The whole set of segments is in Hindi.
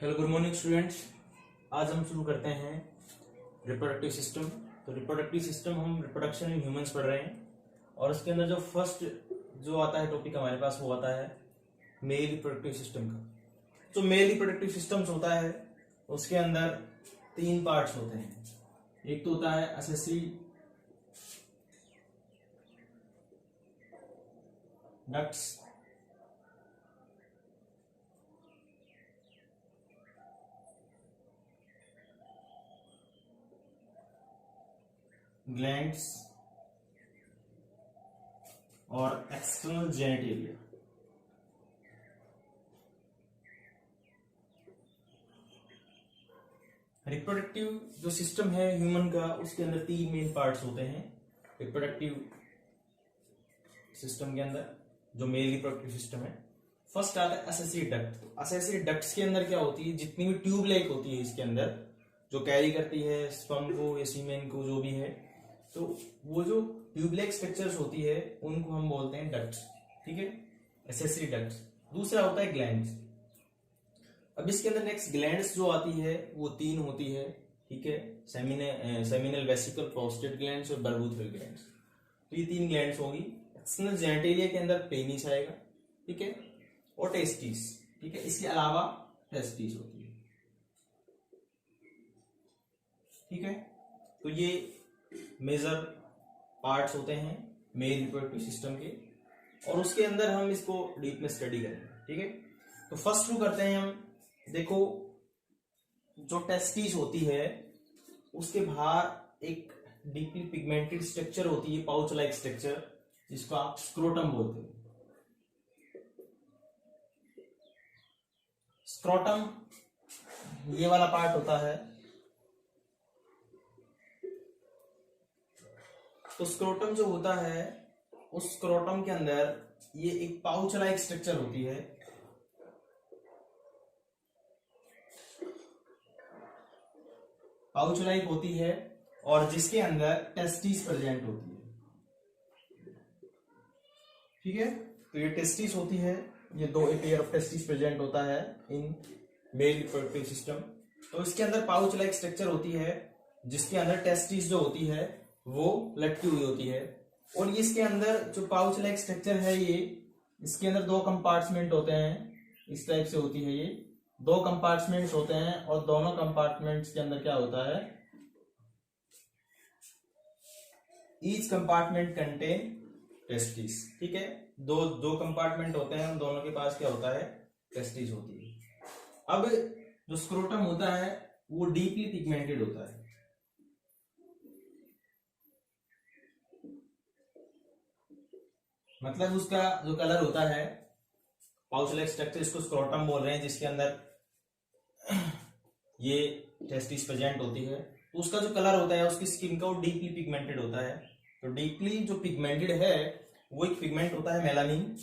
Hello good morning students. आज हम शुरू करते हैं रिप्रोडक्टिव सिस्टम। तो रिप्रोडक्टिव सिस्टम हम रिप्रोडक्शन इन ह्यूमंस पढ़ रहे हैं और उसके अंदर जो फर्स्ट जो आता है टॉपिक हमारे पास वो आता है मेल रिप्रोडक्टिव सिस्टम का। जो मेल रिप्रोडक्टिव सिस्टम्स होता है उसके अंदर तीन पार्ट्स होते हैं। एक तो होता है एसेसरी डक्ट्स, ग्लैंड्स और एक्सटर्नल जेनिटेलिया। रिप्रोडक्टिव जो सिस्टम है ह्यूमन का उसके अंदर तीन मेन पार्ट्स होते हैं। रिप्रोडक्टिव सिस्टम के अंदर जो मेल रिप्रोडक्टिव सिस्टम है, फर्स्ट आता है एसेसरी डक्ट। तो एसेसरी डक्ट्स के अंदर क्या होती है, जितनी भी ट्यूब लाइक होती है इसके अंदर जो कैरी करती है स्पर्म को या सीमेन को जो भी है, तो वो जो ट्यूबलाइक स्ट्रक्चर्स होती है उनको हम बोलते हैं डक्ट्स। ठीक है, एसेसरी डक्ट्स। दूसरा होता है ग्लैंड्स। अब इसके अंदर नेक्स्ट ग्लैंड्स जो आती है वो तीन होती है। ठीक है, सेमिनल वेसिकल, प्रोस्टेट ग्लैंड्स और बर्बूथल ग्लैंड्स। तो ये तीन ग्लैंड्स होगी। एक्सटर्नल जेनिटेलिया के अंदर पेनिस आएगा, ठीक है, और टेस्टिस। ठीक है, इसके अलावा टेस्टिस होती है। ठीक है, तो ये मेजर पार्ट्स होते हैं मेल रिप्रोडक्टिव सिस्टम के और उसके अंदर हम इसको डीप में स्टडी करेंगे। ठीक है, तो फर्स्ट शुरू करते हैं हम। देखो, जो टेस्टिस होती है उसके बाहर एक डीपली पिगमेंटेड स्ट्रक्चर होती है, पाउच लाइक स्ट्रक्चर, जिसको आप स्क्रोटम बोलते हैं। स्क्रोटम ये वाला पार्ट होता है। तो स्क्रोटम जो होता है उस स्क्रोटम के अंदर ये एक पाउच लाइक स्ट्रक्चर होती है। पाउच लाइक होती है और जिसके अंदर टेस्टिस प्रेजेंट होती है। ठीक है, तो ये टेस्टिस होती है, ये दो पेयर ऑफ टेस्टिस प्रेजेंट होता है इन मेल रिप्रोडक्टिव सिस्टम। तो इसके अंदर पाउच लाइक स्ट्रक्चर होती है जिसके अंदर टेस्टिस जो होती है वो लटकी हुई होती है। और इसके अंदर जो पाउच लाइक स्ट्रक्चर है ये, इसके अंदर दो कंपार्टमेंट होते हैं, इस टाइप से होती है। ये दो कंपार्टमेंट्स होते हैं और दोनों कंपार्टमेंट्स के अंदर क्या होता है, ईच कंपार्टमेंट कंटेन टेस्टिस। ठीक है, दो कंपार्टमेंट होते हैं, दोनों के पास क्या होता है, टेस्टिस होती है। अब जो स्क्रोटम होता है वो डीपली पिगमेंटेड होता है। मतलब उसका जो कलर होता है, पाउच लाइक स्ट्रक्चर, इसको स्क्रोटम बोल रहे हैं, जिसके अंदर ये टेस्टिस प्रेजेंट होती है। तो उसका जो कलर होता है, उसकी स्किन का, वो डीपली पिगमेंटेड होता है। तो डीपली जो पिगमेंटेड है वो एक पिगमेंट होता है मेलानिन।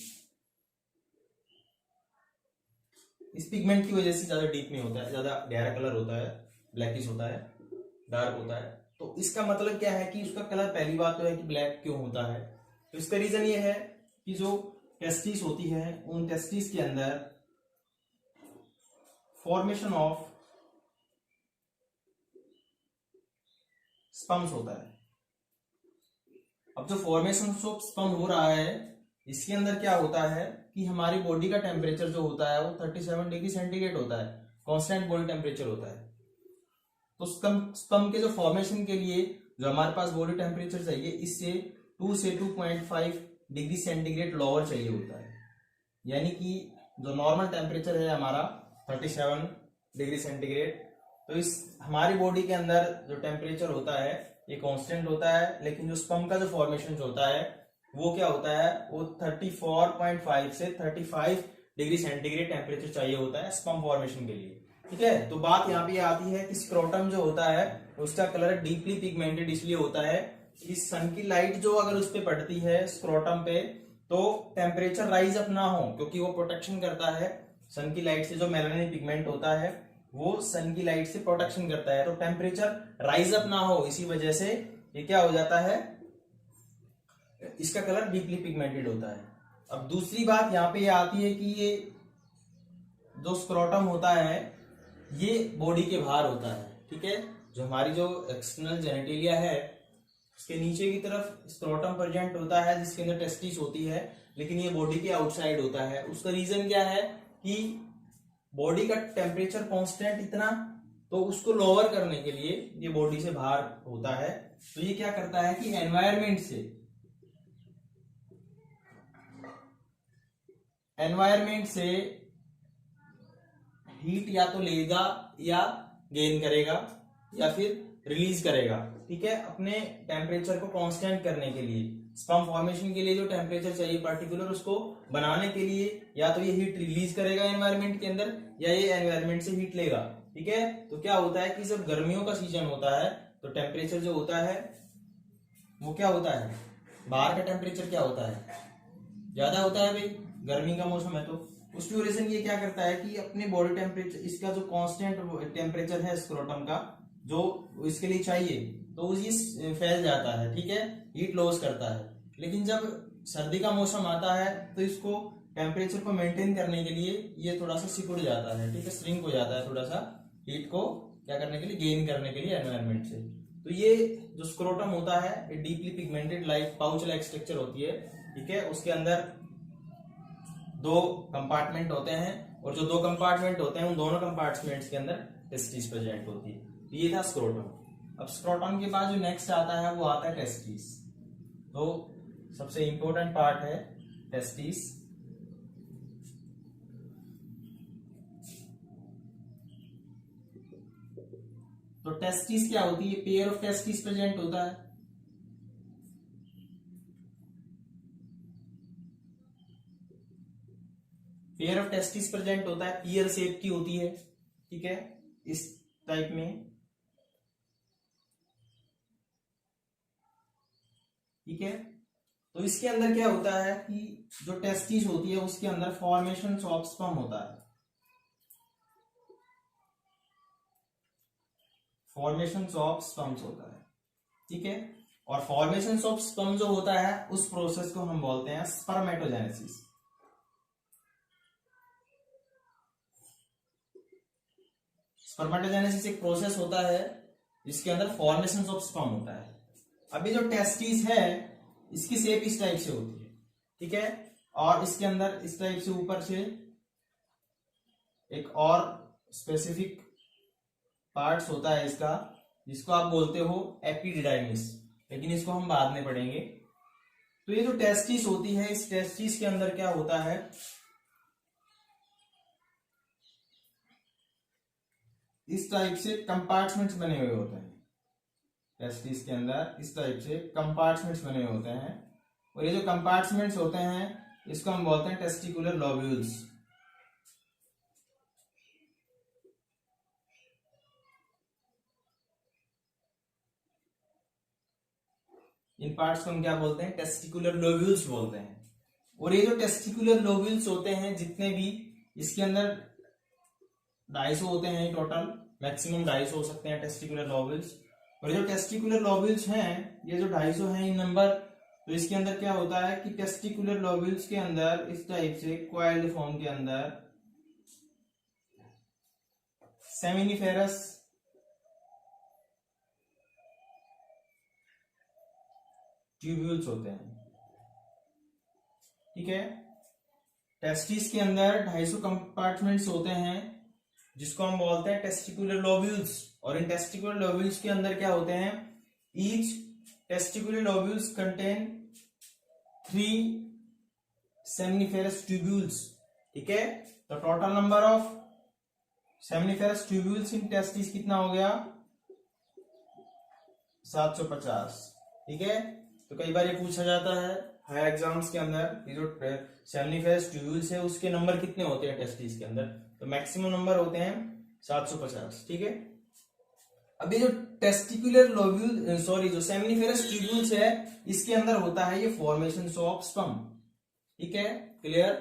इस पिगमेंट की वजह से ज्यादा डीप में होता है, ज्यादा गहरा कलर होता है, ब्लैकिश होता है, डार्क होता है। तो इसका मतलब क्या है कि उसका कलर, पहली बात तो है कि ब्लैक क्यों होता है। तो इसका रीजन ये है कि जो टेस्टिस होती है उन टेस्टिस के अंदर फॉर्मेशन ऑफ स्पर्म्स होता है। अब जो फॉर्मेशन ऑफ स्पर्म हो रहा है इसके अंदर क्या होता है कि हमारी बॉडी का टेम्परेचर जो होता है वो 37 डिग्री सेंटीग्रेड होता है, कांस्टेंट बॉडी टेम्परेचर होता है। तो स्पर्म के जो फॉर्मेशन के लिए जो हमारे पास बॉडी टेम्परेचर चाहिए, इससे 2 से 2.5 डिग्री सेंटीग्रेड लोअर चाहिए होता है। यानी कि जो नॉर्मल टेम्परेचर है हमारा 37 डिग्री सेंटीग्रेड, तो इस हमारी बॉडी के अंदर जो टेम्परेचर होता है ये कांस्टेंट होता है, लेकिन जो स्पर्म का जो फॉर्मेशन होता है वो क्या होता है, वो 34.5 से 35 डिग्री सेंटीग्रेड टेम्परेचर चाहिए होता है स्पर्म फॉर्मेशन के लिए। ठीक है, तो बात यहाँ पे आती है कि स्क्रोटम जो होता है उसका कलर डीपली पिगमेंटेड इसलिए होता है कि सन की लाइट जो अगर उस पर पड़ती है स्क्रोटम पे तो टेम्परेचर राइज अप ना हो, क्योंकि वो प्रोटेक्शन करता है सन की लाइट से। जो मेलानिन पिगमेंट होता है वो सन की लाइट से प्रोटेक्शन करता है, तो टेम्परेचर राइज अप ना हो, इसी वजह से ये क्या हो जाता है, इसका कलर डीपली पिगमेंटेड होता है। अब दूसरी बात यहाँ पे ये आती है कि ये जो स्क्रोटम होता है ये बॉडी के बाहर होता है, ठीक है। जो हमारी जो एक्सटर्नल जेनेटिलिया है उसके नीचे की तरफ स्क्रोटम प्रेजेंट होता है जिसके अंदर टेस्टिस होती है, लेकिन ये बॉडी के आउटसाइड होता है। उसका रीजन क्या है कि बॉडी का टेम्परेचर कांस्टेंट इतना, तो उसको लोअर करने के लिए ये बॉडी से बाहर होता है। तो ये क्या करता है कि एनवायरमेंट से हीट या तो लेगा या गेन करेगा या फिर रिलीज करेगा, ठीक है, अपने टेम्परेचर को कांस्टेंट करने के लिए। स्पर्म फॉर्मेशन के लिए जो टेम्परेचर चाहिए पर्टिकुलर, उसको बनाने के लिए या तो ये हीट रिलीज करेगा एनवायरमेंट के अंदर या ये एनवायरमेंट से हीट लेगा, ठीक है। तो क्या होता है कि जब गर्मियों का सीजन होता है तो टेम्परेचर जो होता है वो क्या होता है, बाहर का टेम्परेचर क्या होता है, ज्यादा होता है भाई, गर्मी का मौसम है। तो उस ड्यूरेशन ये क्या करता है कि अपने बॉडी टेम्परेचर, इसका जो कांस्टेंट टेम्परेचर है स्क्रोटम का जो इसके लिए चाहिए, तो ये फैल जाता है, ठीक है, हीट लॉस करता है। लेकिन जब सर्दी का मौसम आता है तो इसको टेम्परेचर को मेंटेन करने के लिए ये थोड़ा सा सिकुड़ जाता है, ठीक है, श्रिंक हो जाता है थोड़ा सा, हीट को क्या करने के लिए, गेन करने के लिए एनवायरमेंट से। तो ये जो स्क्रोटम होता है ये deeply pigmented like pouch like structure होती है, ठीक है। उसके अंदर 2 कंपार्टमेंट होते हैं और जो 2 कंपार्टमेंट होते हैं उन दोनों कंपार्टमेंट्स के अंदर टेस्टिस प्रेजेंट होती है। ये था स्क्रोटम। अब स्क्रोटम के बाद जो नेक्स्ट आता है वो आता है टेस्टिस। तो सबसे इंपॉर्टेंट पार्ट है टेस्टिस। तो टेस्टिस क्या होती है, पेयर ऑफ टेस्टिस प्रेजेंट होता है। पेयर ऑफ टेस्टिस प्रेजेंट होता है, पीयर शेप की होती है, ठीक है, इस टाइप में, ठीक है। तो इसके अंदर क्या होता है कि जो टेस्टिस होती है उसके अंदर फॉर्मेशन ऑफ स्पर्म होता है, फॉर्मेशन ऑफ स्पर्म्स होता है, ठीक है। और फॉर्मेशन ऑफ स्पर्म जो होता है उस प्रोसेस को हम बोलते हैं स्पर्मेटोजेनेसिस। स्पर्मेटोजेनेसिस एक प्रोसेस होता है जिसके अंदर फॉर्मेशन ऑफ स्पर्म होता है। अभी जो टेस्टिस है इसकी शेप इस टाइप से होती है, ठीक है, और इसके अंदर इस टाइप से ऊपर से एक और स्पेसिफिक पार्ट्स होता है इसका, जिसको आप बोलते हो एपिडिडाइमिस, लेकिन इसको हम बाद में पढ़ेंगे। तो ये जो टेस्टिस होती है, इस टेस्टिस के अंदर क्या होता है, इस टाइप से कंपार्टमेंट्स बने हुए होते हैं। टेस्टिस के अंदर इस टाइप से कंपार्टमेंट्स बने हुए होते हैं, और ये जो कंपार्टमेंट्स होते हैं इसको हम बोलते हैं टेस्टिकुलर लोब्यूल्स। इन पार्ट्स को हम क्या बोलते हैं, टेस्टिकुलर लोब्यूल्स बोलते हैं। और ये जो टेस्टिकुलर लोब्यूल्स होते हैं जितने भी, इसके अंदर 250 होते हैं टोटल, मैक्सिमम 250 हो सकते हैं टेस्टिकुलर लोब्यूल्स। और जो टेस्टिकुलर लोब्यूल्स हैं, ये जो 250 हैं इन नंबर, तो इसके अंदर क्या होता है कि टेस्टिकुलर लोब्यूल्स के अंदर इस टाइप से कॉइल्ड फॉर्म के अंदर सेमिनिफेरस ट्यूब्यूल्स होते हैं, ठीक है। टेस्टिस के अंदर 250 कंपार्टमेंट्स होते हैं जिसको हम बोलते हैं टेस्टिकुलर लोब्यूल्स। और इन टेस्टिकुलर लोब्यूल्स के अंदर क्या होते हैं, each testicular lobules contain 3 seminiferous tubules, ठीक है। तो total number of seminiferous tubules in testis कितना हो गया, 750, ठीक है। तो कई बार ये पूछा जाता है हाई एग्जाम्स के अंदर, ये जो सेमिनिफेरस ट्यूब्यूल्स है उसके नंबर कितने होते हैं टेस्टिस के अंदर, तो मैक्सिमम नंबर होते हैं 750, ठीक है। अभी जो टेस्टिकुलर लोब्यूल जो सेमिनिफेरस ट्यूब्यूल्स है इसके अंदर होता है ये फॉर्मेशन ऑफ स्पर्म, ठीक है, क्लियर।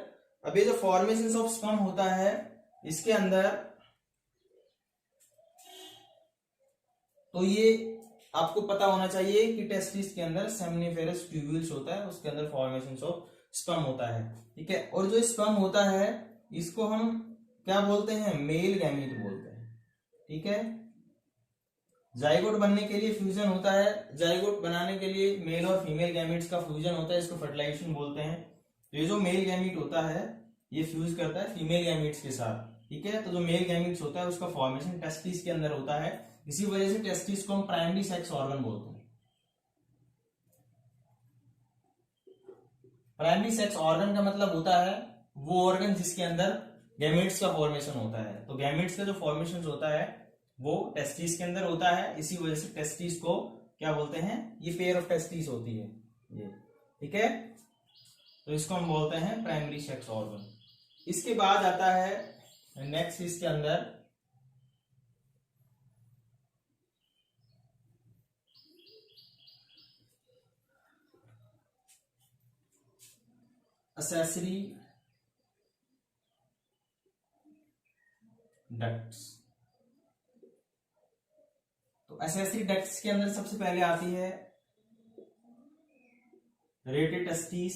अभी जो फॉर्मेशन ऑफ स्पर्म होता है इसके अंदर, तो ये आपको पता होना चाहिए कि टेस्टिस के अंदर सेमिनिफेरस ट्यूब्यूल्स होता है, उसके अंदर फॉर्मेशन ऑफ स्पर्म होता है, ठीक है। और जो स्पर्म होता है इसको हम क्या बोलते हैं, मेल गैमीट बोलते हैं, ठीक है। जाइगोट बनने के लिए फ्यूजन होता है, जाइगोट बनाने के लिए मेल और फीमेल गैमेट्स का फ्यूजन होता है, इसको फर्टिलाइजेशन बोलते हैं। तो ये जो मेल गैमेट होता है ये फ्यूज करता है फीमेल गैमेट्स के साथ, ठीक है। तो जो मेल गैमेट्स होता है उसका फॉर्मेशन टेस्टिस के अंदर होता है, इसी वजह से टेस्टिस को हम प्राइमरी सेक्स ऑर्गन बोलते हैं। प्राइमरी सेक्स ऑर्गन का मतलब होता है वो ऑर्गन जिसके अंदर गैमेट्स का फॉर्मेशन होता है। तो गैमेट्स का जो फॉर्मेशन होता है वो टेस्टिस के अंदर होता है, इसी वजह से टेस्टिस को क्या बोलते हैं, ये पेयर ऑफ टेस्टिस होती है ये, ठीक है। तो इसको हम बोलते हैं प्राइमरी सेक्स ऑर्गन। इसके बाद आता है नेक्स्ट इसके अंदर असेसरी डक्ट्स। तो असेसरी डक्ट्स के अंदर सबसे पहले आती है रेटे टेस्टिस,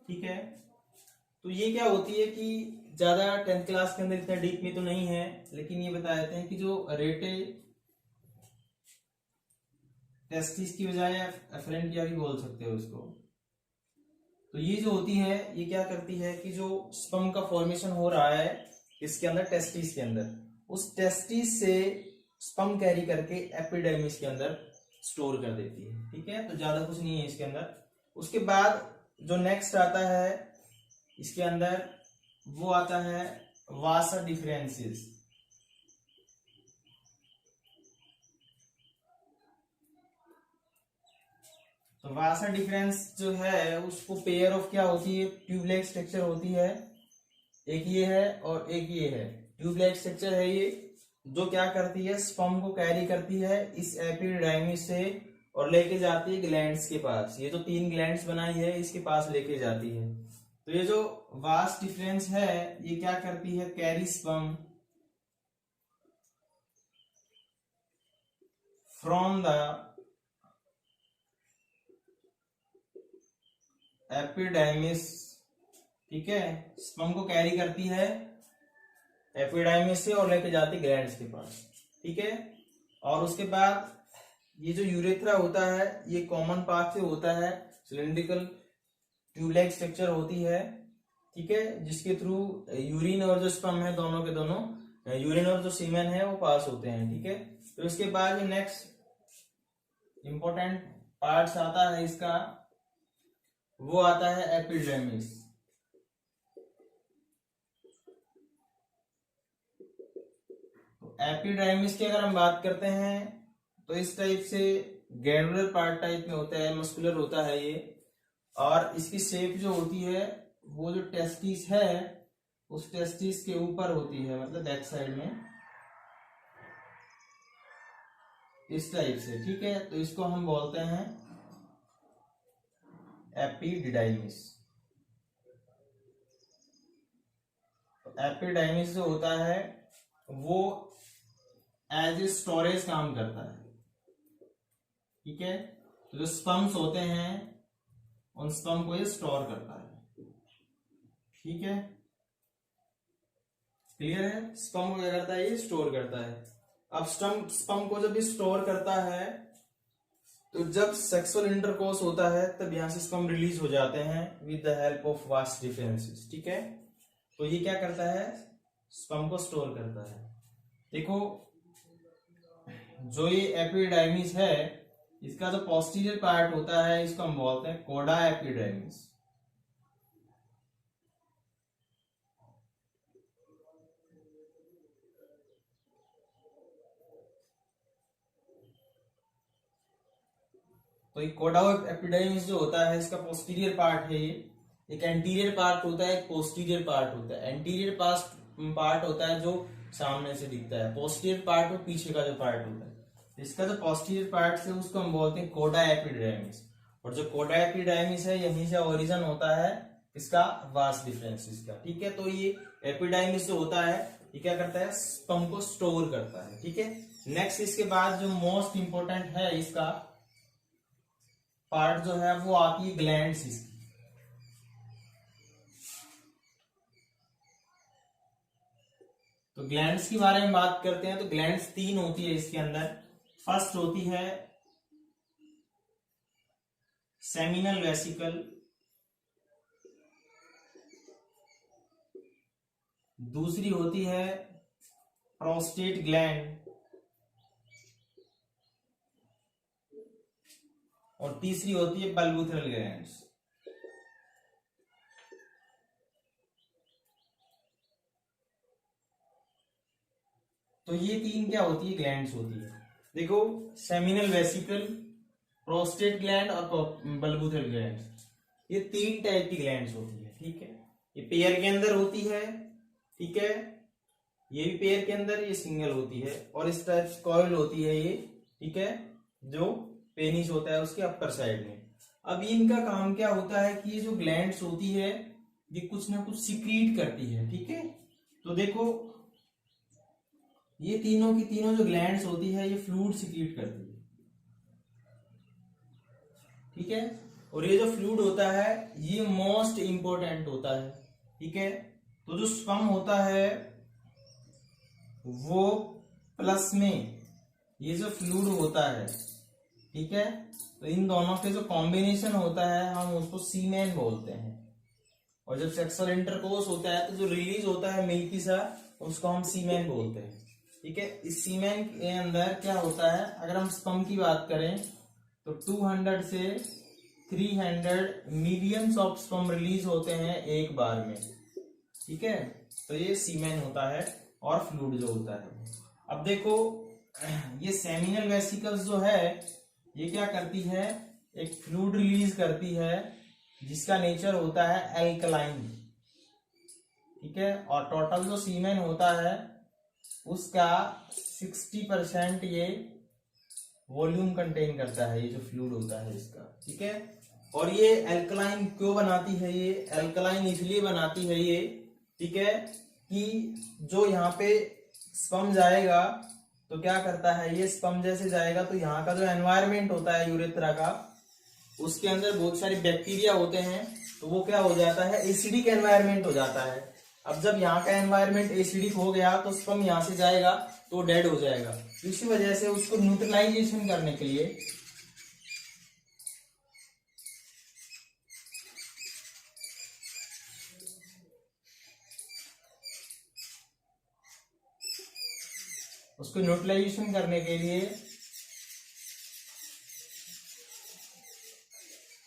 ठीक है। तो ये क्या होती है कि ज्यादा 10th क्लास के अंदर इतना डीप में तो नहीं है, लेकिन ये बता देते हैं कि जो रेटे टेस्टिस की बजाय एफरेंटिया भी बोल सकते हो इसको। तो ये जो होती है ये क्या करती है कि जो स्पर्म का फॉर्मेशन हो रहा है इसके अंदर टेस्टिस के अंदर, उस टेस्टिस से स्पर्म कैरी करके एपिडर्मिस के अंदर स्टोर कर देती है, ठीक है। तो ज्यादा कुछ नहीं है इसके अंदर। उसके बाद जो नेक्स्ट आता है इसके अंदर वो आता है वासा डिफरेंसेस। तो वासा डिफरेंस जो है उसको पेयर ऑफ क्या होती है, ट्यूबलाइक स्ट्रक्चर होती है, एक ये है और एक ये है। ट्यूबलाइक स्ट्रक्चर है ये, जो क्या करती है स्पर्म को कैरी करती है इस एपिडाइमिस से और लेके जाती है ग्लैंड्स के पास। ये जो 3 ग्लैंड्स बनाई है इसके पास लेके जाती है। तो ये जो वास डिफरेंस है ये क्या करती है, carry sperm from the epididymis, ठीक है। स्पर्म को कैरी करती है एपिडाइमिस से और लेके जाती है ग्लैंड्स के पास, ठीक है। और उसके बाद ये जो यूरेथ्रा होता है ये कॉमन पाथ से होता है, सिलिंड्रिकल ट्यूबलाइक स्ट्रक्चर होती है, ठीक है, जिसके थ्रू यूरिन और जो स्पर्म है दोनों के दोनों, यूरिन और जो सीमेन है वो पास होते हैं, ठीक है। तो इसके बाद जो नेक्स्ट इंपॉर्टेंट पार्ट्स आता है इसका वो आता है एपिडर्मिस। तो एपिडर्मिस की अगर हम बात करते हैं तो इस टाइप से ग्लैंडुलर पार्ट टाइप में होता है, मस्कुलर होता है ये, और इसकी शेप जो होती है वो जो टेस्टिस है उस टेस्टिस के ऊपर होती है, मतलब बैक साइड में इस टाइप से, ठीक है। तो इसको हम बोलते हैं एपिडिडाइमिस। तो एपिडाइमिस जो होता है वो एज ए स्टोरेज काम करता है, ठीक है। तो जो स्पर्म्स होते हैं उन स्पर्म को ये स्टोर करता है, ठीक है, क्लियर है। स्पर्म को क्या करता है, ये स्टोर करता है। अब स्पर्म को जब ये स्टोर करता है तो जब सेक्सुअल इंटरकोर्स होता है तब यहां से स्पर्म रिलीज हो जाते हैं विद द हेल्प ऑफ वास डिफरेंसेस, ठीक है। तो ये क्या करता है, स्पर्म को स्टोर करता है। देखो जो ये एपिडाइमिस है इसका जो पोस्टीरियर पार्ट होता है इसको हम बोलते हैं कोडा एपिडाइमिस। तो ये कोडा एपिडाइमिस जो होता है इसका पोस्टीरियर पार्ट है, ये एक एंटीरियर पार्ट होता है, एक पोस्टीरियर पार्ट होता है। एंटीरियर पार्ट होता है जो सामने से दिखता है, पोस्टीरियर पार्ट वो पीछे का जो पार्ट होता है। इसका जो पोस्टीरियर पार्ट है उसको हम बोलते हैं कोडा एपिडाइमिस, और जो कोडा एपिडाइमिस है यहीं से ओरिजिन होता है इसका वास डिफरेंसेस का, ठीक है। तो ये एपिडाइमिस जो होता है ये क्या करता है, स्पर्म को स्टोर करता है, ठीक है। नेक्स्ट इसके बाद जो मोस्ट इंपोर्टेंट है इसका पार्ट जो है वो आती है ग्लैंड्स इसकी। तो ग्लैंड्स के बारे में बात करते हैं तो ग्लैंड्स 3 होती है इसके अंदर। फर्स्ट होती है सेमिनल वेसिकल, दूसरी होती है प्रोस्टेट ग्लैंड, और तीसरी होती है बल्बूथरल ग्लैंड्स। तो ये 3 क्या होती है, ग्लैंड्स होती है। देखो, सेमिनल वेसिकल, प्रोस्टेट ग्लैंड और बल्बूथरल ग्लैंड, ये 3 टाइप की ग्लैंड्स होती है। ठीक है, ये पेयर के अंदर होती है। ठीक है, ये भी पेयर के अंदर, ये सिंगल होती है, और इस टाइप कॉइल होती है ये। ठीक है, जो पेनिस होता है उसके अपर साइड में। अब इनका काम क्या होता है कि ये जो ग्लैंड्स होती है ये कुछ ना कुछ सिक्रीट करती है। ठीक है, तो देखो ये तीनों की तीनों जो ग्लैंड्स होती है ये फ्लूइड सिक्रीट करती है। ठीक है, और ये जो फ्लूइड होता है ये मोस्ट इंपॉर्टेंट होता है। ठीक है, तो जो स्पर्म होता है वो प्लस में ये जो फ्लूइड होता है, ठीक है, तो इन दोनों के जो कॉम्बिनेशन होता है हम उसको सीमेन बोलते हैं। और जब सेक्सुअल इंटरकोर्स होता है तो जो रिलीज होता है मिल्की सा, उसको हम सीमेन बोलते हैं। ठीक है, इस सीमेन के अंदर क्या होता है, अगर हम स्पर्म की बात करें तो 200 से 300 मिलियंस ऑफ स्पर्म रिलीज होते हैं एक बार में। ठीक है, तो ये सीमेन होता है और फ्लूइड जो होता है। अब देखो, ये सेमिनल वेसिकल्स जो है ये क्या करती है, एक फ्लूइड रिलीज करती है जिसका नेचर होता है एल्कलाइन। ठीक है, और टोटल जो सीमेन होता है उसका 60% ये वॉल्यूम कंटेन करता है, ये जो फ्लूइड होता है इसका। ठीक है, और ये एल्कलाइन क्यों बनाती है, ये एल्कलाइन इसलिए बनाती है ये, ठीक है, कि जो यहाँ पे स्पर्म जाएगा तो क्या करता है, ये स्पर्म जैसे जाएगा तो यहाँ का जो एनवायरमेंट होता है यूरेथ्रा का, उसके अंदर बहुत सारे बैक्टीरिया होते हैं, तो वो क्या हो जाता है, एसिडिक एनवायरमेंट हो जाता है। अब जब यहाँ का एनवायरमेंट एसिडिक हो गया तो स्पर्म यहाँ से जाएगा तो डेड हो जाएगा। इसी वजह से उसको न्यूट्रलाइजेशन करने के लिए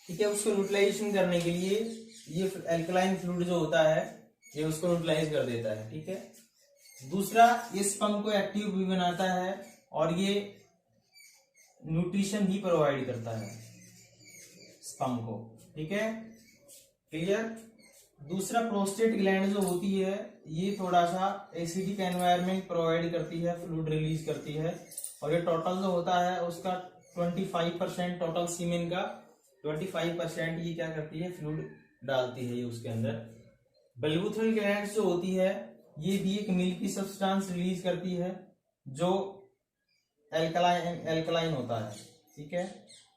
ठीक है, उसको न्यूट्रलाइजेशन करने के लिए ये एल्कलाइन फ्लूइड जो होता है ये उसको न्यूट्रलाइज कर देता है। ठीक है, दूसरा ये स्पर्म को एक्टिव भी बनाता है और ये न्यूट्रिशन भी प्रोवाइड करता है स्पर्म को। ठीक है, क्लियर। दूसरा प्रोस्टेट ग्लैंड जो होती है ये थोड़ा सा एसिडिक एनवायरनमेंट प्रोवाइड करती है, फ्लूइड रिलीज करती है, और ये टोटल जो होता है उसका 25% टोटल सीमेन का 25% ये क्या करती है, फ्लूइड डालती है ये उसके अंदर। बल्बूथरल ग्लैंड जो होती है ये भी एक मिल्की सब्सटेंस रिलीज करती है जो एल्कलाइन होता है। ठीक है,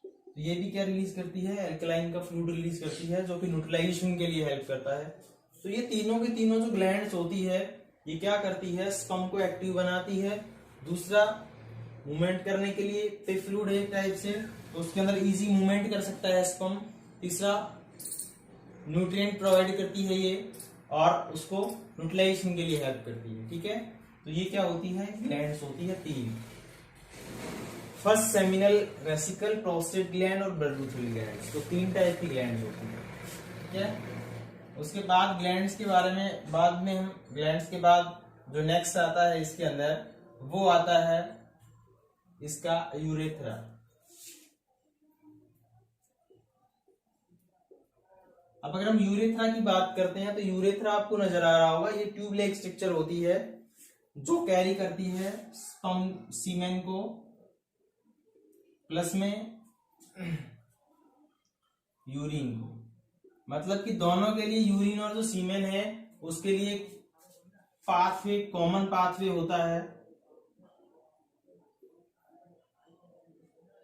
तो ये भी क्या रिलीज करती है, एल्कलाइन का फ्लूइड रिलीज करती है जो कि न्यूट्रलाइजेशन के लिए हेल्प करता है। तो ये तीनों की तीनों जो ग्लैंड्स होती है ये क्या करती है, स्पर्म को एक्टिव बनाती है, दूसरा मूवमेंट करने के लिए पे फ्लूइड है एक टाइप से, तो उसके अंदर इजी मूवमेंट कर सकता है स्पर्म, तीसरा न्यूट्रिएंट प्रोवाइड करती है ये, और उसको न्यूट्रलाइजेशन के लिए हेल्प करती है। ठीक है, तो ये क्या होती है, ग्लैंड्स होती है 3। First seminal vesicle, prostate gland और बल्बूथरल ग्लैंड, तो 3 टाइप की ग्लैंड्स होती है। ठीक है, उसके बाद ग्लैंड्स के बारे में बाद में हम ग्लैंड्स के बाद जो नेक्स्ट आता है इसके अंदर वो आता है इसका यूरेथ्रा। अब अगर हम यूरेथ्रा की बात करते हैं तो यूरेथ्रा आपको नजर आ रहा होगा, ये ट्यूब लाइक स्ट्रक्चर होती है जो कैरी करती है स्पर्म सीमेन को, प्लस में यूरिन को। मतलब कि दोनों के लिए यूरिन और जो सीमेन है उसके लिए पाथवे, कॉमन पाथवे होता है।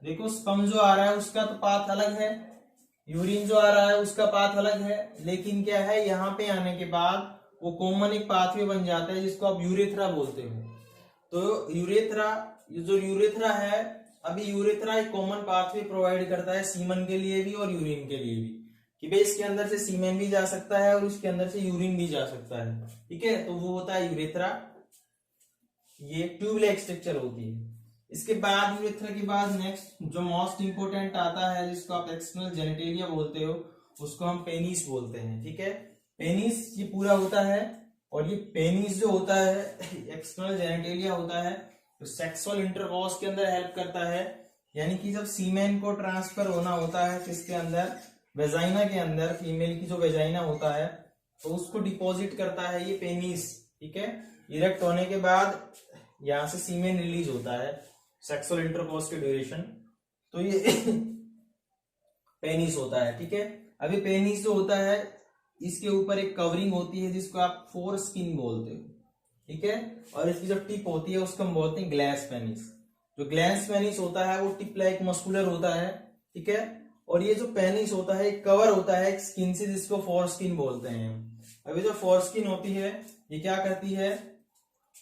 देखो, स्पर्म जो आ रहा है उसका तो पाथ अलग है, यूरिन जो आ रहा है उसका पाथ अलग है, लेकिन क्या है, यहाँ पे आने के बाद वो कॉमन एक पाथवे बन जाता है जिसको आप यूरेथ्रा बोलते हो। तो यूरेथ्रा, जो यूरेथ्रा है, अभी यूरेथ्रा एक कॉमन पाथवे प्रोवाइड करता है सीमन के लिए भी और यूरिन के लिए भी, कि भाई इसके अंदर से सीमेन भी जा सकता है और उसके अंदर से यूरिन भी जा सकता है। ठीक है, तो वो होता है यूरेथ्रा। ये ट्यूब लाइक स्ट्रक्चर होती है। इसके बाद यूरेथ्रा के बाद नेक्स्ट जो मोस्ट इंपोर्टेंट आता है, जिसको आप एक्सटर्नल जेनिटेलिया बोलते हो, उसको हम पेनिस बोलते हैं। ठीक है, पेनिस ये पूरा होता है, और ये पेनिस जो होता है एक्सटर्नल जेनिटेलिया होता है, तो सेक्सुअल इंटरकोर्स के अंदर हेल्प करता है। यानी कि जब सीमेन को ट्रांसफर होना होता है किसके अंदर, वेजाइना के अंदर, फीमेल की जो वेजाइना होता है, तो उसको डिपॉजिट करता है ये पेनिस। ठीक है, इरेक्ट होने के बाद यहां से सीमेन रिलीज होता है सेक्सुअल इंटरकोर्स के ड्यूरेशन, तो ये पेनिस होता है। ठीक है, अभी पेनिस जो होता है इसके ऊपर एक कवरिंग होती है जिसको आप फोर स्किन बोलते हो। ठीक है, और इसकी जो टिप होती है उसको हम बोलते हैं ग्लैस पेनिस। जो ग्लैस पेनिस होता है वो टिप लाइक मस्कुलर होता है। ठीक है, और ये जो पेनिस होता है एक कवर होता है एक स्किन से जिसको फोर स्किन बोलते हैं। अभी जो फोर स्किन होती है ये क्या करती है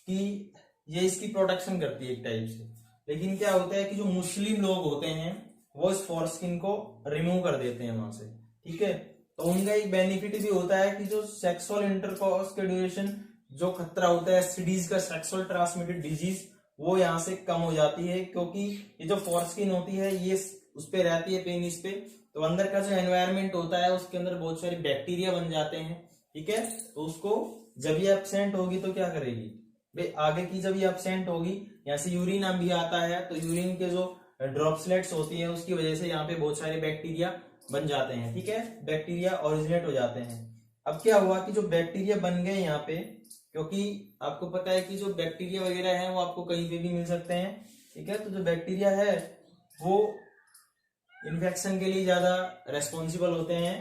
कि ये इसकी प्रोटेक्शन करती है एक टाइप से, लेकिन क्या होता है कि जो मुस्लिम लोग होते हैं वो इस फोर स्किन को रिमूव कर देते हैं वहां से। ठीक है, तो उनका एक बेनिफिट भी होता है कि जो सेक्सुअल इंटरकोर्स के ड्यूरेशन जो खतरा होता है एसटीडीज का, सेक्सुअल ट्रांसमिटेड डिजीज, वो यहाँ से कम हो जाती है, क्योंकि ये जो फोर स्किन होती है ये उस पे रहती है पेनिस पे, तो अंदर का जो एनवायरमेंट होता है उसके अंदर बहुत सारे बैक्टीरिया बन जाते हैं। ठीक है, तो उसको जब ये एब्सेंट होगी तो क्या करेगी भाई, आगे की जब ये एब्सेंट होगी, यहाँ से यूरिन भी आता है, तो यूरिन के जो ड्रॉपलेट्स होती है उसकी वजह से यहाँ पे बहुत सारे बैक्टीरिया बन जाते हैं। ठीक है, बैक्टीरिया ओरिजिनेट हो जाते हैं। अब क्या हुआ कि जो बैक्टीरिया बन गए यहाँ पे, क्योंकि आपको पता है कि जो बैक्टीरिया वगैरह है वो आपको कहीं पे भी मिल सकते हैं। ठीक है, तो जो बैक्टीरिया है वो इन्फेक्शन के लिए ज्यादा रेस्पॉन्सिबल होते हैं,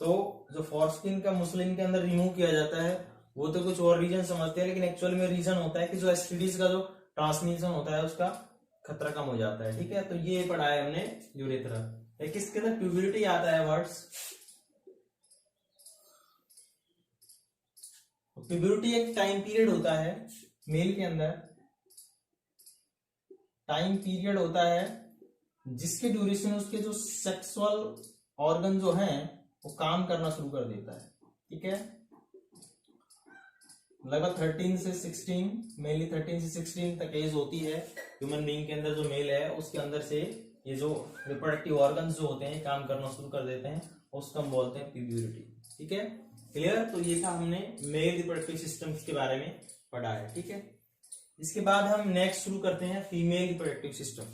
तो जो फॉरस्किन का मुस्लिम के अंदर रिमूव किया जाता है वो तो कुछ और रीजन समझते हैं, लेकिन एक्चुअल में रीजन होता है कि जो एसटीडीज का जो ट्रांसमिशन होता है उसका खतरा कम हो जाता है। ठीक है, तो ये पढ़ा है हमने यूरेथ्रा। एक इसके अंदर प्यूबर्टी आता है वर्ड्स, प्यूबर्टी एक टाइम पीरियड होता है मेल के अंदर, टाइम पीरियड होता है जिसके ड्यूरेशन उसके जो सेक्सुअल ऑर्गन जो हैं वो काम करना शुरू कर देता है। ठीक है, लगभग 13 से 16, मेनली 13 से 16 तक एज होती है ह्यूमन बीइंग के अंदर। जो मेल है उसके अंदर से ये जो रिप्रोडक्टिव ऑर्गन्स जो होते हैं काम करना शुरू कर देते हैं, उसको हम बोलते हैं प्यूबर्टी। ठीक है, क्लियर। तो ये था हमने मेल रिप्रोडक्टिव सिस्टम के बारे में पढ़ा है। ठीक है, इसके बाद हम नेक्स्ट शुरू करते हैं फीमेल रिप्रोडक्टिव सिस्टम।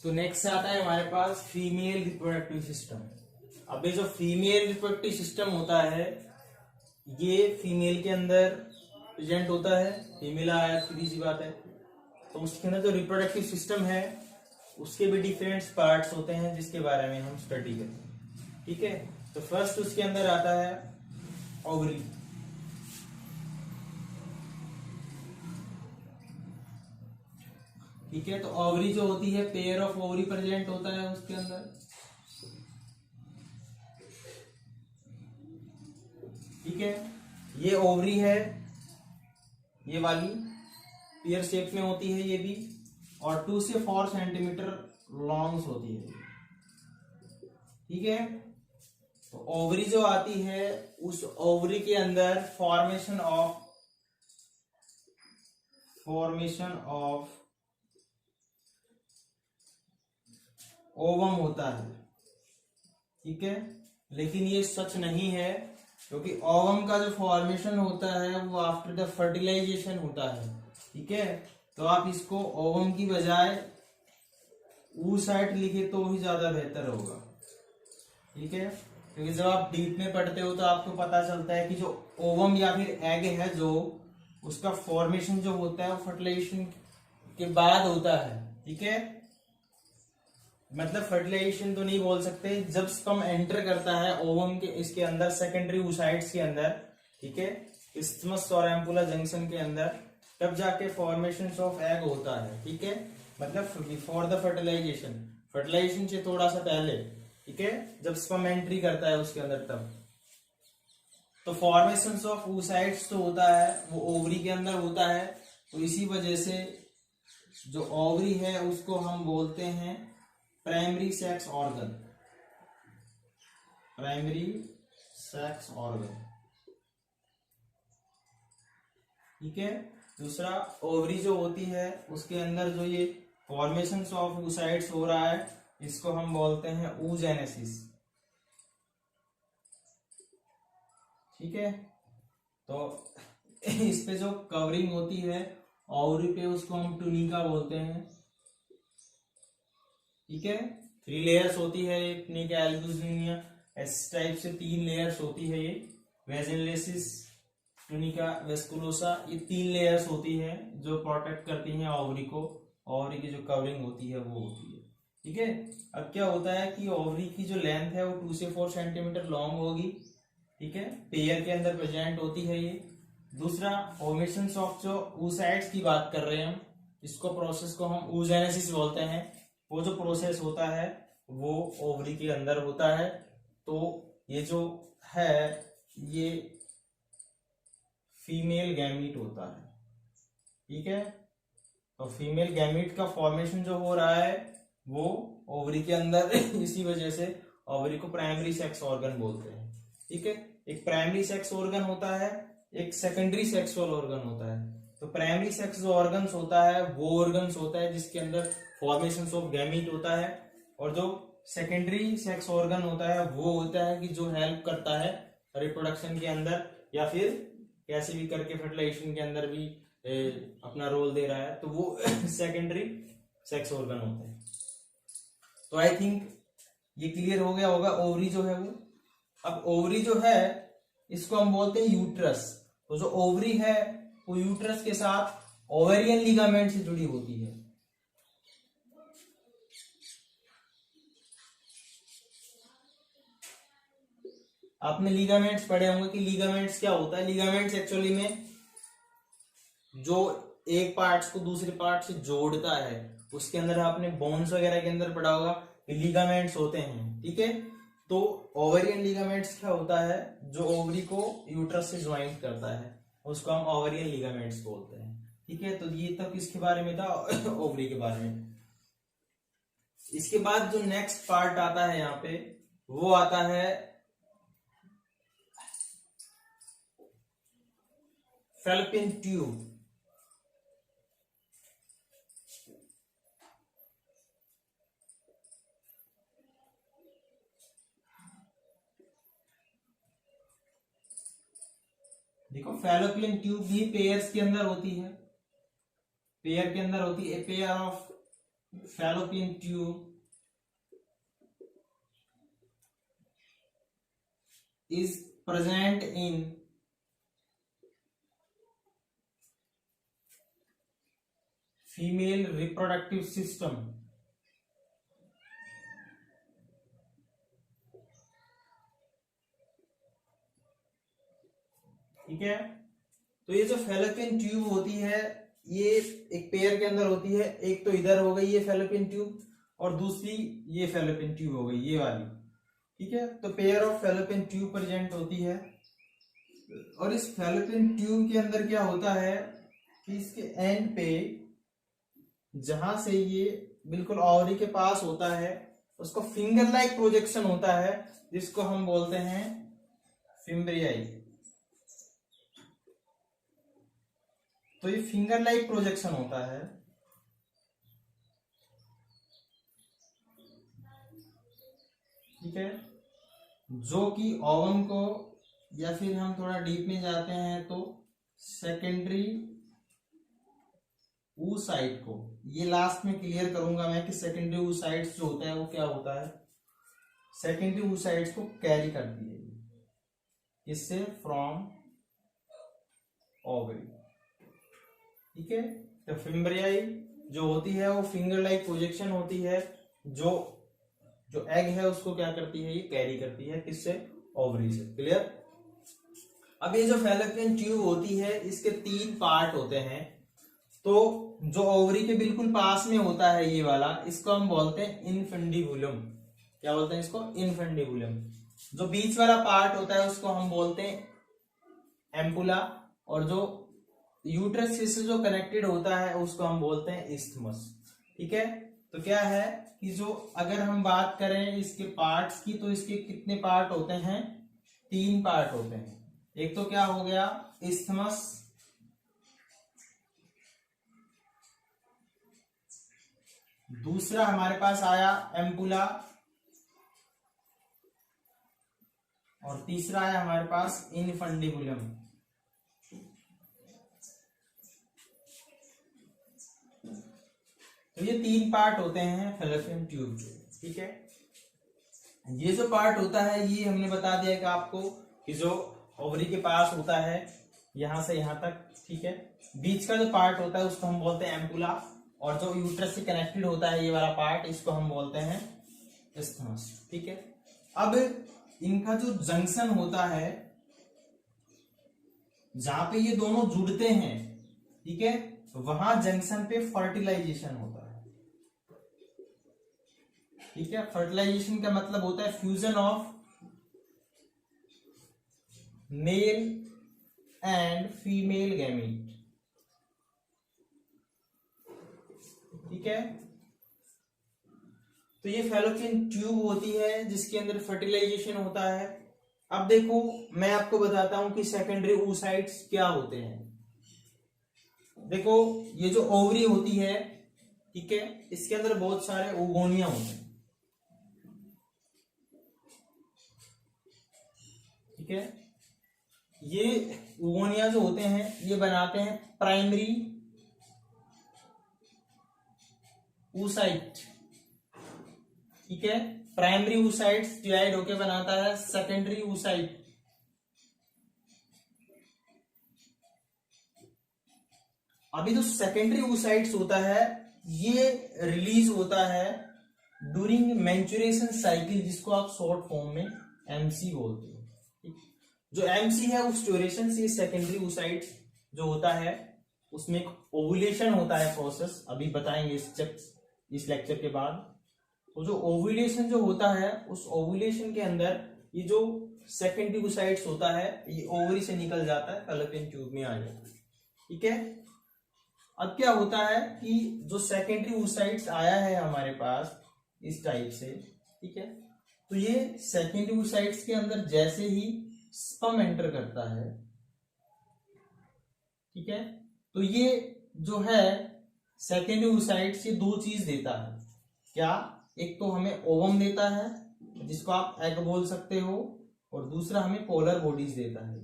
तो नेक्स्ट आता है हमारे पास फीमेल रिप्रोडक्टिव सिस्टम। अब ये जो फीमेल रिप्रोडक्टिव सिस्टम होता है ये फीमेल के अंदर प्रेजेंट होता है, फीमेल आया सीधी सी बात है, तो उसके अंदर जो रिप्रोडक्टिव सिस्टम है उसके भी डिफरेंट पार्ट्स होते हैं जिसके बारे में हम स्टडी करते हैं। ठीक है, तो फर्स्ट उसके अंदर आता है ओवरी। ठीक है, तो ओवरी जो होती है पेयर ऑफ ओवरी प्रेजेंट होता है उसके अंदर। ठीक है, ये ओवरी है, ये वाली पेयर शेप में होती है ये भी, और 2 से 4 सेंटीमीटर लॉन्ग होती है। ठीक है, तो ओवरी जो आती है उस ओवरी के अंदर फॉर्मेशन ऑफ ओवम होता है। ठीक है, लेकिन ये सच नहीं है, क्योंकि ओवम का जो फॉर्मेशन होता है वो आफ्टर द फर्टिलाइजेशन होता है। ठीक है, तो आप इसको ओवम की बजाय oocyte लिखे तो ही ज्यादा बेहतर होगा। ठीक है, क्योंकि जब आप डीप में पढ़ते हो तो आपको पता चलता है कि जो ओवम या फिर एग है जो उसका फॉर्मेशन जो होता है वो फर्टिलाइजेशन के बाद होता है, ठीक है। मतलब फर्टिलाइजेशन तो नहीं बोल सकते, जब स्पर्म एंटर करता है ओवम के इसके अंदर सेकेंडरी oocytes के अंदर, ठीक है, इस्थमस और एम्पुला जंक्शन के अंदर, तब जाके फॉर्मेशन ऑफ एग होता है, ठीक है। मतलब बिफोर द फर्टिलाइजेशन, फर्टिलाइजेशन से थोड़ा सा पहले, ठीक है, जब स्पर्म एंट्री करता है उसके अंदर तब। तो फॉर्मेशन ऑफ oocytes तो होता है वो ओवरी के अंदर होता है। तो इसी वजह से जो ओवरी है उसको हम बोलते हैं primary sex organ, primary sex organ, ठीक है। दूसरा ओवरी जो होती है उसके अंदर जो ये फॉर्मेशन ऑफ oocytes हो रहा है इसको हम बोलते हैं oogenesis, ठीक है। तो इस पे जो कवरिंग होती है ओवरी पे उसको हम टुनिका बोलते हैं, ठीक है। 3 लेयर्स होती है ये टुनिका एल्बुजिनिया, इस टाइप से 3 लेयर्स होती है ये, वेजिनलेसिस, टुनिका वेस्कुलोसा, ये 3 लेयर्स होती है जो प्रोटेक्ट करती हैं ओवरी को। ओवरी की जो कवरिंग होती है वो होती है, ठीक है। अब क्या होता है कि ओवरी की जो लेंथ है वो 2 से 4 सेंटीमीटर लॉन्ग होगी, ठीक है, पेयर के अंदर प्रेजेंट होती है ये। दूसरा फॉर्मेशन ऑफ जो oocytes की बात कर रहे हैं हम, इसको प्रोसेस को हम oogenesis बोलते हैं। वो जो प्रोसेस होता है वो ओवरी के अंदर होता है। तो ये जो है ये फीमेल गैमीट होता है, ठीक है। तो फीमेल गैमीट का फॉर्मेशन जो हो रहा है वो ओवरी के अंदर इसी वजह से ओवरी को प्राइमरी सेक्स ऑर्गन बोलते हैं, ठीक है। एक प्राइमरी सेक्स ऑर्गन होता है, एक सेकेंडरी सेक्सुअल ऑर्गन होता है। तो प्राइमरी सेक्स जो ऑर्गन्स होता है वो ऑर्गन्स होता है जिसके अंदर फॉर्मेशन ऑफ गैमीट होता है, और जो सेकेंडरी सेक्स ऑर्गन होता है वो होता है कि जो हेल्प करता है रिप्रोडक्शन के अंदर, या फिर कैसे भी करके फर्टिलाइजेशन के अंदर भी अपना रोल दे रहा है, तो वो सेकेंडरी सेक्स ऑर्गन होता है। तो आई थिंक ये क्लियर हो गया होगा ओवरी जो है वो। अब ओवरी जो है इसको हम बोलते हैं यूट्रस। तो जो ओवरी है वो यूट्रस के साथ ओवेरियन लिगामेंट से जुड़ी होती है। आपने लिगामेंट्स पढ़े होंगे कि लिगामेंट्स क्या होता है। लिगामेंट्स एक्चुअली में जो एक पार्ट्स को दूसरे पार्ट से जोड़ता है, उसके अंदर आपने बोन्स वगैरह के अंदर पढ़ा होगा कि लिगामेंट्स होते हैं, ठीक है। तो ओवेरियन लिगामेंट्स क्या होता है, जो ओवरी को यूट्रस से ज्वाइन करता है उसको हम ओवेरियन लिगामेंट्स बोलते हैं, ठीक है। तो ये तब किसके बारे में था, ओवरी के बारे में। इसके बाद जो नेक्स्ट पार्ट आता है यहाँ पे वो आता है फैलोपियन ट्यूब। देखो फैलोपियन ट्यूब भी पेयर्स के अंदर होती है, पेयर के अंदर होती है। Pair of fallopian tube is present in female reproductive system, ठीक है। तो ये जो फैलोपियन ट्यूब होती है ये एक पेयर के अंदर होती है। एक तो इधर हो गई ये फैलोपियन ट्यूब, और दूसरी ये फैलोपियन ट्यूब हो गई ये वाली, ठीक है। तो pair of fallopian tube present होती है। और इस फैलोपियन ट्यूब के अंदर क्या होता है कि इसके एंड पे जहां से ये बिल्कुल ओवरी के पास होता है उसको फिंगर लाइक प्रोजेक्शन होता है, जिसको हम बोलते हैं फिम्ब्रियाई। तो ये फिंगर लाइक प्रोजेक्शन होता है, ठीक है, जो कि ओवम को, या फिर हम थोड़ा डीप में जाते हैं तो सेकेंडरी oocyte को, ये लास्ट में क्लियर करूंगा मैं कि सेकेंडरी oocytes जो होता है वो क्या होता है। सेकेंडरी oocytes को कैरी करती है इससे फ्रॉम ओवरी, ठीक है। तो फिम्ब्रियाई जो होती है वो फिंगर लाइक प्रोजेक्शन होती है, जो जो एग है उसको क्या करती है, ये कैरी करती है किससे, ओवरी से। क्लियर। अब ये जो फैलोपियन ट्यूब होती है इसके 3 पार्ट होते हैं। तो जो ओवरी के बिल्कुल पास में होता है ये वाला, इसको हम बोलते हैं इनफंडिबुलम। क्या बोलते हैं इसको, इनफंडिबुलम। जो बीच वाला पार्ट होता है उसको हम बोलते हैं एम्पुला, और जो यूट्रस से जो कनेक्टेड होता है उसको हम बोलते हैं इस्थमस। ठीक है। तो क्या है कि जो अगर हम बात करें इसके पार्ट्स की, तो इसके कितने पार्ट होते हैं, 3 पार्ट होते हैं। एक तो क्या हो गया, इस्थमस, दूसरा हमारे पास आया एम्पुला, और तीसरा आया हमारे पास इनफंडिबुलम। तो ये 3 पार्ट होते हैं फैलोपियन ट्यूब के। ठीक है। ये जो पार्ट होता है ये हमने बता दिया कि आपको कि जो ओवरी के पास होता है यहां से यहां तक। ठीक है। बीच का जो पार्ट होता है उसको हम बोलते हैं एम्पुला, और जो यूट्रस से कनेक्टेड होता है ये वाला पार्ट, इसको हम बोलते हैं इस्थमस। ठीक है। अब इनका जो जंक्शन होता है, जहां पे ये दोनों जुड़ते हैं, ठीक है, वहां जंक्शन पे फर्टिलाइजेशन होता है। ठीक है। फर्टिलाइजेशन का मतलब होता है fusion of male and female gamete. ठीक है। तो ये फैलोपियन ट्यूब होती है जिसके अंदर फर्टिलाइजेशन होता है। अब देखो मैं आपको बताता हूं कि सेकेंडरी oocytes क्या होते हैं। देखो ये जो ओवरी होती है, ठीक है, इसके अंदर बहुत सारे ओगोनिया होते हैं। ठीक है। ये ओगोनिया जो होते हैं ये बनाते हैं प्राइमरी oocyte। ठीक है। प्राइमरी oocytes डिवाइड होके बनाता है सेकेंडरी oocyte। अभी जो सेकेंडरी oocytes होता है ये रिलीज होता है ड्यूरिंग मैच्योरेशन साइकिल, जिसको आप शॉर्ट फॉर्म में एमसी बोलते हो। जो एमसी है उस ड्यूरेशन से सेकेंडरी oocytes जो होता है उसमें एक ओवुलेशन होता है प्रोसेस, अभी बताएंगे इस लेक्चर के बाद। तो जो ओवुलेशन जो होता है उस ओवुलेशन के अंदर ये जो सेकेंडरी oocytes होता है ये ओवरी से निकल जाता है, फैलोपियन ट्यूब में आ जाता है। ठीक है। अब क्या होता है कि जो सेकेंडरी oocytes आया है हमारे पास इस टाइप से, ठीक है, तो ये सेकेंडरी oocytes के अंदर जैसे ही स्पर्म एंटर करता है, ठीक है, तो ये जो है सेकेंडरी oocytes ये 2 चीज देता है। क्या, एक तो हमें ओवम देता है जिसको आप एग बोल सकते हो, और दूसरा हमें पोलर बॉडीज देता है।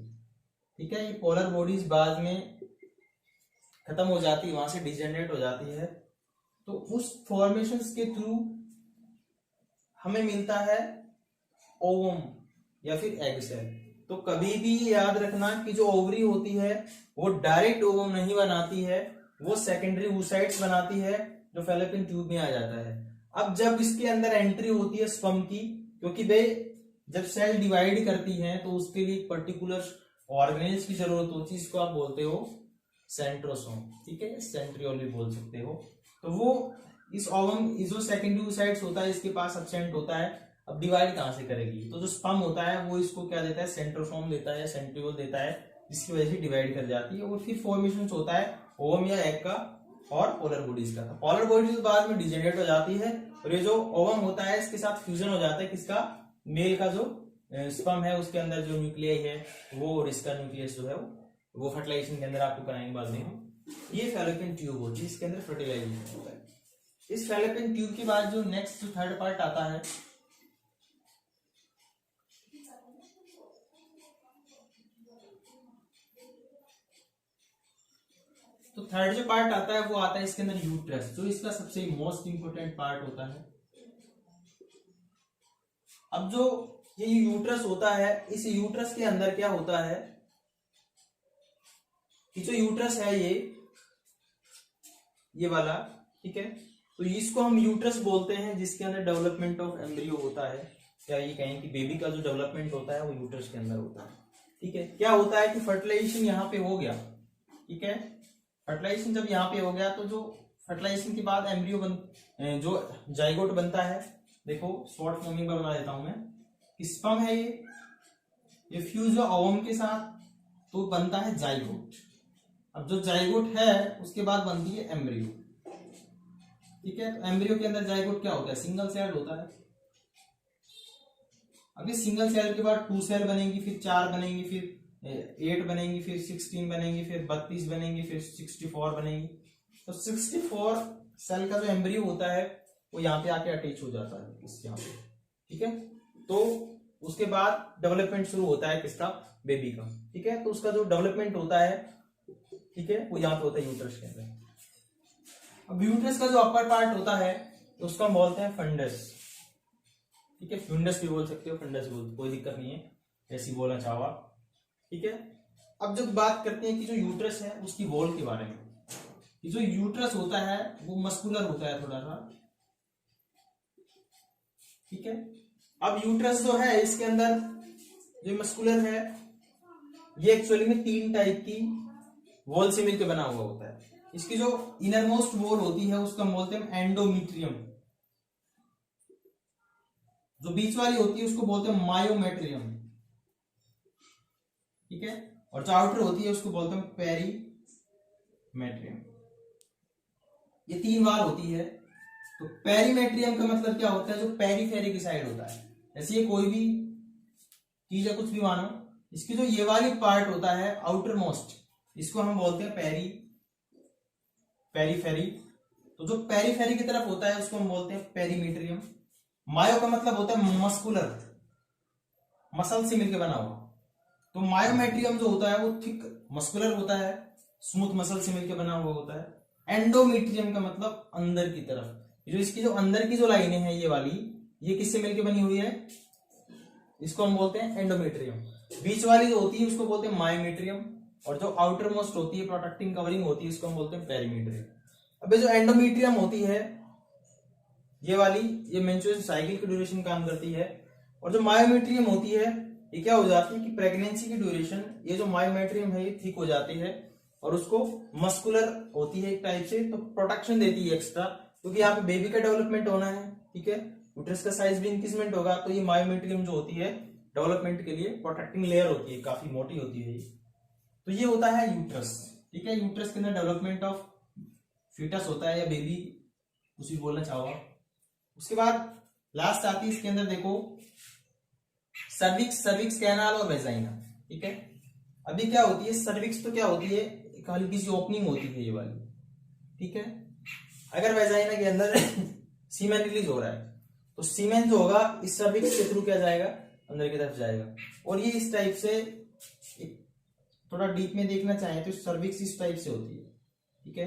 ठीक है। ये पोलर बॉडीज बाद में खत्म हो जाती है, वहां से डिजेनरेट हो जाती है, तो उस फॉर्मेशंस के थ्रू हमें मिलता है ओवम या फिर एग सेल। तो कभी भी याद रखना कि जो ओवरी होती है वो डायरेक्ट ओवम नहीं बनाती है, वो सेकेंडरी oocytes बनाती है जो फैलोपियन ट्यूब में आ जाता है। अब जब इसके अंदर एंट्री होती है स्पर्म की, क्योंकि वे जब सेल डिवाइड करती हैं तो उसके लिए पर्टिकुलर ऑर्गेनेल्स की जरूरत होती है, इसको आप बोलते हो सेंट्रोसोम। ठीक है। सेंट्रियोल भी बोल सकते हो। तो वो इस ओवम, जो सेकेंडरी oocytes होता है इसके पास एब्सेंट होता है। अब डिवाइड कहां से करेगी, तो जो स्पर्म होता है वो इसको क्या देता है, सेंट्रोसोम देता है या सेंट्रियोल देता है, जिसकी वजह से डिवाइड कर जाती है, और फिर फॉर्मेशन होता है ओवम या एग का और पोलर बॉडीज का। पोलर बॉडीज बाद में डिजेनरेट हो जाती है, और ये जो ओवम होता है इसके साथ फ्यूजन हो जाता है किसका, मेल का जो स्पर्म है उसके अंदर जो न्यूक्लियस है वो, और इसका न्यूक्लियस जो है वो फर्टिलाइजेशन के अंदर आपको कराएंगे बाद में हम। ये फैलोपियन ट्यूब होती है, इसके अंदर फर्टिलाइजेशन होता है। इस फैलोपियन ट्यूब के बाद जो नेक्स्ट जो थर्ड पार्ट आता है, तो थर्ड जो पार्ट आता है वो आता है इसके अंदर यूट्रस, जो इसका सबसे मोस्ट इंपोर्टेंट पार्ट होता है। अब जो ये यूट्रस होता है, इस यूट्रस के अंदर क्या होता है कि जो यूट्रस है ये वाला, ठीक है। तो इसको हम यूट्रस बोलते हैं, जिसके अंदर डेवलपमेंट ऑफ एम्ब्रियो होता है, या ये कहें कि बेबी का जो डेवलपमेंट होता है वो यूट्रस के अंदर होता है। ठीक है। क्या होता है कि फर्टिलाइजेशन यहाँ पे हो गया, ठीक है, फर्टिलाइजेशन जब यहाँ पे हो गया तो जो फर्टिलाइजेशन के बाद एम्ब्रियो जो जाइगोट बनता है, देखो शॉर्ट फॉर्मिंग में बना देता हूं मैं। स्पर्म है ये फ्यूज ओवम के साथ तो बनता है जाइगोट। अब जो जाइगोट है उसके बाद बनती है एम्ब्रियो। ठीक है। तो एम्ब्रियो के अंदर जाइगोट क्या होता है, सिंगल सेल होता है। अभी सिंगल सेल के बाद 2 सेल बनेंगी, फिर 4 बनेंगी, फिर 8 बनेंगी, फिर 16 बनेंगी, फिर 32 बनेंगी, फिर 64 बनेंगी। तो 64 सेल का जो एम्ब्रियो होता है वो यहाँ पे आके अटैच हो जाता है इस यहाँ पे। ठीक है। तो उसके बाद डेवलपमेंट शुरू होता है किसका, बेबी का। ठीक है। तो उसका जो डेवलपमेंट होता है, ठीक है, वो यहाँ पे होता है यूट्रस के अंदर। अब यूट्रस का जो अपर पार्ट होता है तो उसको हम बोलते हैं फंडस। ठीक है। फंडस भी बोल सकते हो, फंडस बोल, कोई दिक्कत नहीं है, ऐसी बोलना चाहो आप। ठीक है। अब जब बात करते हैं कि जो यूट्रस है उसकी वॉल के बारे में, कि जो यूट्रस होता है वो मस्कुलर होता है थोड़ा सा। ठीक है। अब यूट्रस जो है इसके अंदर जो मस्कुलर है ये एक्चुअली में 3 टाइप की वॉल से मिलकर बना हुआ होता है। इसकी जो इनर मोस्ट वॉल होती है उसको हम बोलते हैं एंडोमीट्रियम, जो बीच वाली होती है उसको बोलते हैं मायोमेट्रियम। ठीक है। और जो आउटर होती है उसको बोलते हैं पेरीमेट्रियम। ये 3 वाल होती है। तो पेरीमेट्रियम का मतलब क्या होता है, जो पेरीफेरी की साइड होता है, जैसे ये कोई भी चीज है, कुछ भी मानो, इसकी जो ये वाली पार्ट होता है आउटर मोस्ट, इसको हम बोलते हैं पेरीफेरी। तो जो पेरीफेरी की तरफ होता है उसको हम बोलते हैं पेरीमीट्रियम। मायो का मतलब होता है मस्कुलर, मसल से मिलकर बना हुआ। तो मायोमेट्रियम जो होता है वो थिक मस्कुलर होता है, स्मूथ मसल से मिलकर बना हुआ होता है। एंडोमीट्रियम का मतलब अंदर की तरफ, जो इसकी जो अंदर की जो लाइनें हैं ये वाली, ये किससे मिलकर बनी हुई है, इसको हम बोलते हैं एंडोमेट्रियम। बीच वाली जो होती है उसको बोलते हैं मायोमेट्रियम, और जो आउटर मोस्ट होती है प्रोटेक्टिंग कवरिंग होती है उसको हम बोलते हैं पेरीमीट्रियम। अब जो एंडोमेट्रियम होती है ये वाली, ये मेंस्ट्रुएशन साइकिल की ड्यूरेशन काम करती है। और जो मायोमेट्रियम होती है ये क्या हो जाती है कि प्रेगनेंसी की ड्यूरेशन, ये जो मायोमेट्रियम है ये थिक हो जाती है और उसको मस्कुलर होती है एक टाइप से, तो प्रोटेक्शन देती है एक्स्ट्रा, क्योंकि यहाँ पे बेबी का डेवलपमेंट होना है। ठीक है। यूट्रस का साइज भी इंक्रीजमेंट होगा, तो ये मायोमेट्रियम जो होती है डेवलपमेंट के लिए प्रोटेक्टिंग लेयर होती है, काफी मोटी होती है ये। तो ये होता है यूट्रस। ठीक है। यूट्रस के अंदर डेवलपमेंट ऑफ फीटस होता है या बेबी, कुछ भी बोलना चाहो। उसके बाद लास्ट आती है इसके अंदर, देखो सर्विक्स कैनाल और वेजाइना। ठीक है। अभी क्या होती है सर्विक्स, तो क्या होती है एक हल्की सी ओपनिंग होती है ये वाली। ठीक है। अगर वेजाइना के अंदर सीमेन रिलीज हो रहा है तो सीमेन जो होगा इस सर्विक्स के थ्रू क्या जाएगा, अंदर की तरफ जाएगा। और ये इस टाइप से, थोड़ा डीप में देखना चाहें तो सर्विक्स इस टाइप से होती है। ठीक है।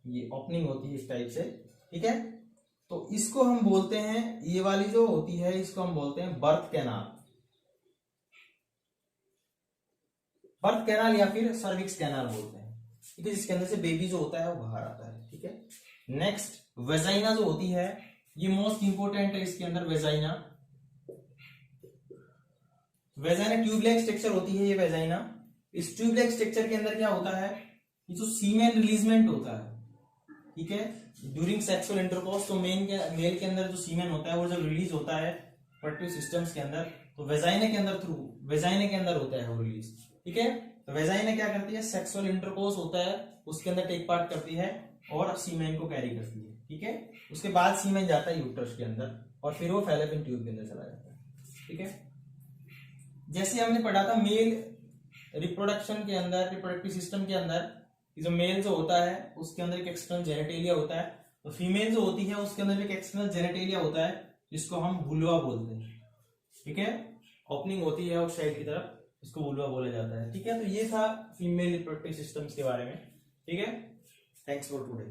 ये ओपनिंग होती है इस टाइप से। ठीक है। तो इसको हम बोलते हैं, ये वाली जो होती है इसको हम बोलते हैं बर्थ कैनाल, बर्थ कैनाल या फिर सर्विक्स कैनाल बोलते हैं। ठीक है। जिसके अंदर से बेबी जो होता है वो बाहर आता है। ठीक है। नेक्स्ट वेजाइना जो होती है ये मोस्ट इंपोर्टेंट है इसके अंदर। वेजाइना ट्यूबलाइक स्ट्रक्चर होती है ये वेजाइना। इस ट्यूबलाइक स्ट्रक्चर के अंदर क्या होता है, ये जो सीमेन रिलीजमेंट होता है, ठीक है, ड्यूरिंग सेक्सुअल इंटरकोर्स, तो मेल के अंदर जो सीमेन होता है वो जब रिलीज होता है प्रोडक्टिव सिस्टम्स के अंदर, तो वेजाइना के अंदर होता है वो रिलीज। ठीक है। तो वेजाइना क्या करती है, सेक्सुअल इंटरकोर्स होता है उसके अंदर टेक पार्ट करती है और सीमेन को कैरी करती है। ठीक है। उसके बाद सीमेन जाता है यूट्रस के अंदर और फिर वो फैलोपियन ट्यूब के अंदर चला जाता है। ठीक है। जैसे हमने पढ़ा था मेल रिप्रोडक्शन के अंदर, रिप्रोडक्टिव सिस्टम के अंदर, जो मेल जो होता है उसके अंदर एक एक्सटर्नल जेनेटेलिया होता है, तो फीमेल जो होती है उसके अंदर एक एक्सटर्नल जेनेटेलिया होता है जिसको हम वुल्वा बोलते हैं। ठीक है। ओपनिंग होती है उस साइड की तरफ, इसको वुल्वा बोला जाता है। ठीक है। तो ये था फीमेल रिप्रोडक्टिव सिस्टम्स के बारे में। ठीक है। Thanks for today.